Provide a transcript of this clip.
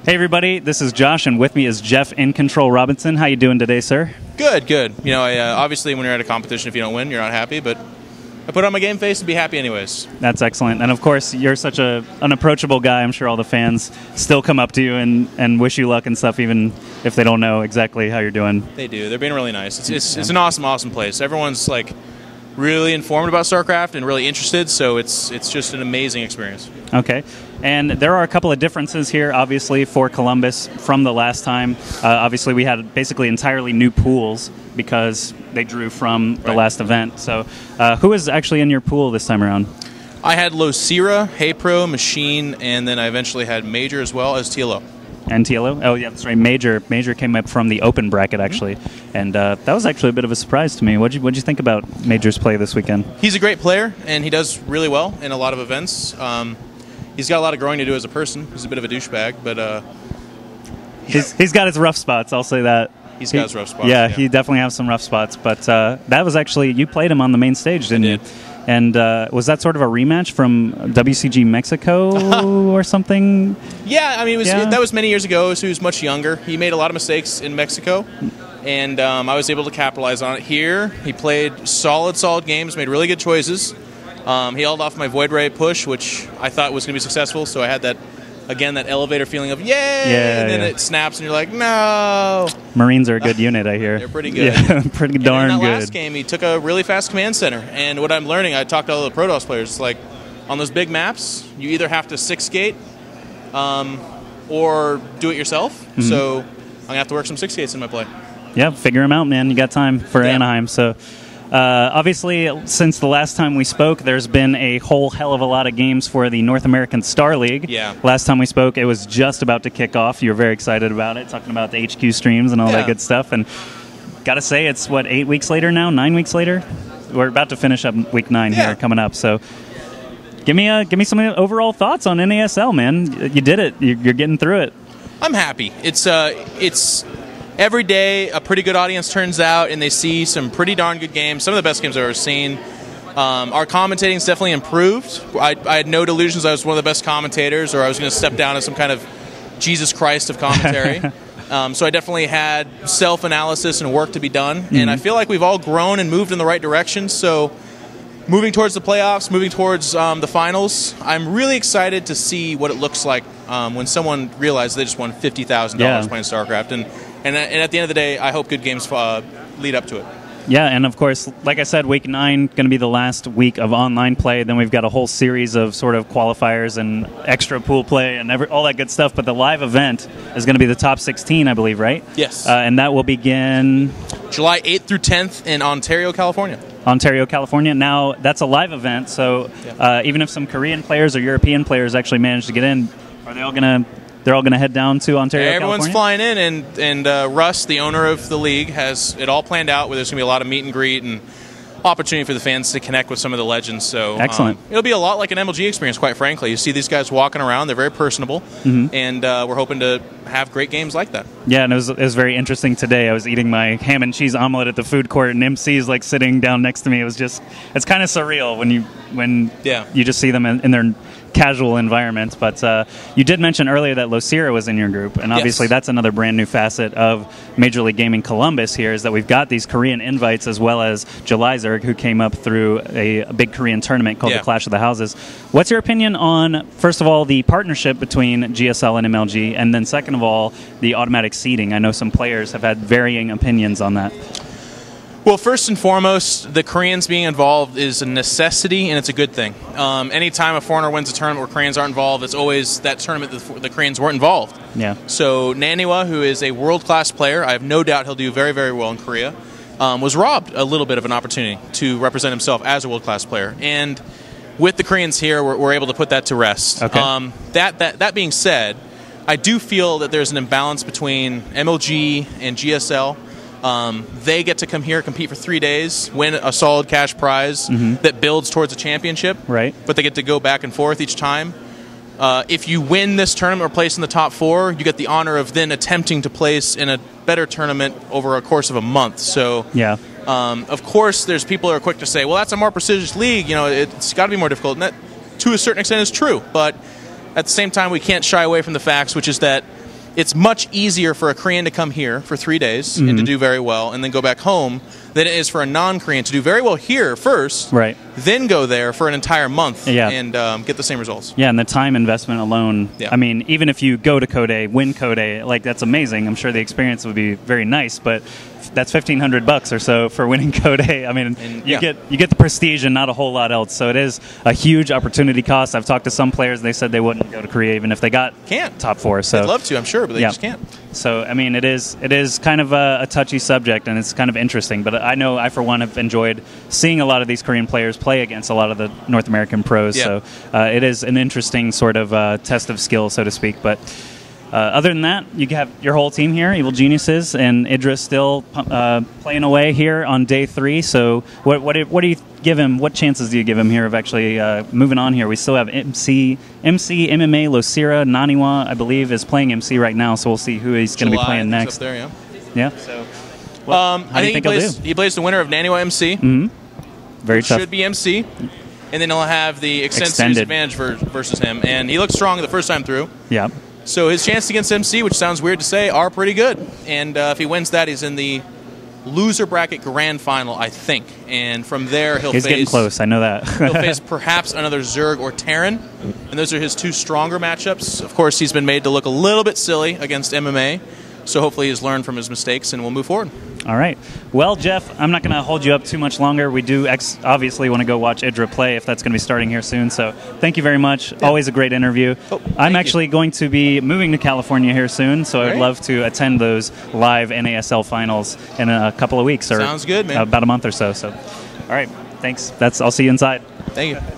Hey everybody, this is Josh, and with me is Jeff.iNcontroL Robinson. How you doing today, sir? Good, good. You know, obviously when you're at a competition, if you don't win, you're not happy, but I put on my game face and be happy anyways. That's excellent. And of course, you're such an approachable guy. I'm sure all the fans still come up to you and wish you luck and stuff, even if they don't know exactly how you're doing. They do. They're being really nice. It's an awesome, awesome place. Everyone's like really informed about StarCraft and really interested, so it's just an amazing experience. Okay. And there are a couple of differences here, obviously, for Columbus from the last time. Obviously, we had basically entirely new pools because they drew from the last event. So who was actually in your pool this time around? I had Losira, Hey-Pro, Machine, and then I eventually had Major as well as TLO. And TLO? Oh, yeah, that's right. Major came up from the open bracket, actually. And that was actually a bit of a surprise to me. What'd you think about Major's play this weekend? He's a great player, and he does really well in a lot of events. He's got a lot of growing to do as a person. He's a bit of a douchebag, but he's got his rough spots. I'll say that. He's got his rough spots. Yeah, he definitely has some rough spots. But that was actually, you played him on the main stage, didn't you? And was that sort of a rematch from WCG Mexico or something? Yeah, I mean, that was many years ago, so he was much younger. He made a lot of mistakes in Mexico, and I was able to capitalize on it here. He played solid games, made really good choices. He held off my Void Ray push, which I thought was going to be successful, so I had that elevator feeling of, yay! And then it snaps, and you're like, no! Marines are a good unit, I hear. They're pretty good. Yeah, pretty darn good. In that last game, he took a really fast command center, and what I'm learning, I talked to all the Protoss players, it's like, on those big maps, you either have to 6-gate or do it yourself, so I'm going to have to work some 6-gates in my play. Yeah, figure them out, man. You got time for Anaheim, so... obviously, since the last time we spoke, there's been a whole hell of a lot of games for the North American Star League. Yeah. Last time we spoke, it was just about to kick off. You were very excited about it, talking about the HQ streams and all that good stuff. And gotta say, it's, 8 weeks later now? 9 weeks later? We're about to finish up week 9 here, coming up. So give me some overall thoughts on NASL, man. You did it. You're getting through it. I'm happy. It's every day, a pretty good audience turns out, and they see some pretty darn good games. Some of the best games I've ever seen. Our commentating's definitely improved. I had no delusions I was one of the best commentators, or I was going to step down as some kind of Jesus Christ of commentary. So I definitely had self-analysis and work to be done, and I feel like we've all grown and moved in the right direction. So moving towards the playoffs, moving towards the finals, I'm really excited to see what it looks like when someone realizes they just won $50,000 playing StarCraft. And at the end of the day, I hope good games lead up to it. Yeah, and of course, like I said, week 9 going to be the last week of online play. Then we've got a whole series of sort of qualifiers and extra pool play and all that good stuff. But the live event is going to be the top 16, I believe, right? Yes. And that will begin July 8th through 10th in Ontario, California. Ontario, California. Now, that's a live event, so even if some Korean players or European players actually manage to get in, are they all going to... They're all going to head down to Ontario, Everyone's California? flying in, and Russ, the owner of the league, has it all planned out where there's going to be a lot of meet and greet and opportunity for the fans to connect with some of the legends. So excellent. It'll be a lot like an MLG experience, quite frankly. You see these guys walking around. They're very personable, and we're hoping to have great games like that. Yeah, and it was very interesting today. I was eating my ham and cheese omelet at the food court, and MC's like sitting down next to me. It's kind of surreal when you just see them in their casual environment. But you did mention earlier that Losira was in your group, and obviously that's another brand new facet of Major League Gaming Columbus here, is that we've got these Korean invites as well as Jelizerg, who came up through a big Korean tournament called the Clash of the Houses. What's your opinion on, first of all, the partnership between GSL and MLG, and then second of all, the automatic seeding? I know some players have had varying opinions on that. Well, first and foremost, the Koreans being involved is a necessity, and it's a good thing. Anytime a foreigner wins a tournament where Koreans aren't involved, it's always that tournament that the Koreans weren't involved. Yeah. So Naniwa, who is a world-class player, I have no doubt he'll do very, very well in Korea, was robbed a little bit of an opportunity to represent himself as a world-class player. And with the Koreans here, we're able to put that to rest. Okay. That being said, I do feel that there's an imbalance between MLG and GSL. They get to come here, compete for 3 days, win a solid cash prize that builds towards a championship. Right. But they get to go back and forth each time. If you win this tournament or place in the top 4, you get the honor of then attempting to place in a better tournament over a course of a month. So, of course, there's people who are quick to say, well, that's a more prestigious league. You know, it's got to be more difficult. And that, to a certain extent, is true. But at the same time, we can't shy away from the facts, which is that it's much easier for a Korean to come here for 3 days and to do very well and then go back home than it is for a non-Korean to do very well here first, then go there for an entire month and get the same results. Yeah, and the time investment alone, I mean, even if you go to Code, win Code, like, that's amazing. I'm sure the experience would be very nice, but that's $1,500 or so for winning Code. I mean, you get the prestige and not a whole lot else. So it is a huge opportunity cost. I've talked to some players; they said they wouldn't go to Korea even if they got top 4. So they'd love to, I'm sure, but they just can't. So I mean, it is kind of a touchy subject, and it's kind of interesting. But I know I, for one, have enjoyed seeing a lot of these Korean players play against a lot of the North American pros. So it is an interesting sort of test of skill, so to speak. But other than that, you have your whole team here, Evil Geniuses, and Idra still playing away here on day 3. So what do you give him? What chances do you give him here of actually moving on here? We still have MC MMA, Losira, Naniwa, I believe, is playing MC right now, so we'll see who he's going to be playing next. Up there, So, I think he plays the winner of Naniwa MC. Very tough. Should be MC. And then he'll have the extended advantage versus him. And he looked strong the first time through. Yeah. So his chances against MC, which sounds weird to say, are pretty good. And if he wins that, he's in the loser bracket grand final, I think. And from there, he's getting close. I know that. He'll face perhaps another Zerg or Terran. And those are his 2 stronger matchups. Of course, he's been made to look a little bit silly against MMA. So hopefully he's learned from his mistakes and we'll move forward. All right. Well, Jeff, I'm not going to hold you up too much longer. We do obviously want to go watch Idra play if that's going to be starting here soon. So thank you very much. Always a great interview. I'm actually going to be moving to California here soon, so I'd love to attend those live NASL finals in a couple of weeks. Or sounds good, man. About a month or so. So, all right. Thanks. I'll see you inside. Thank you.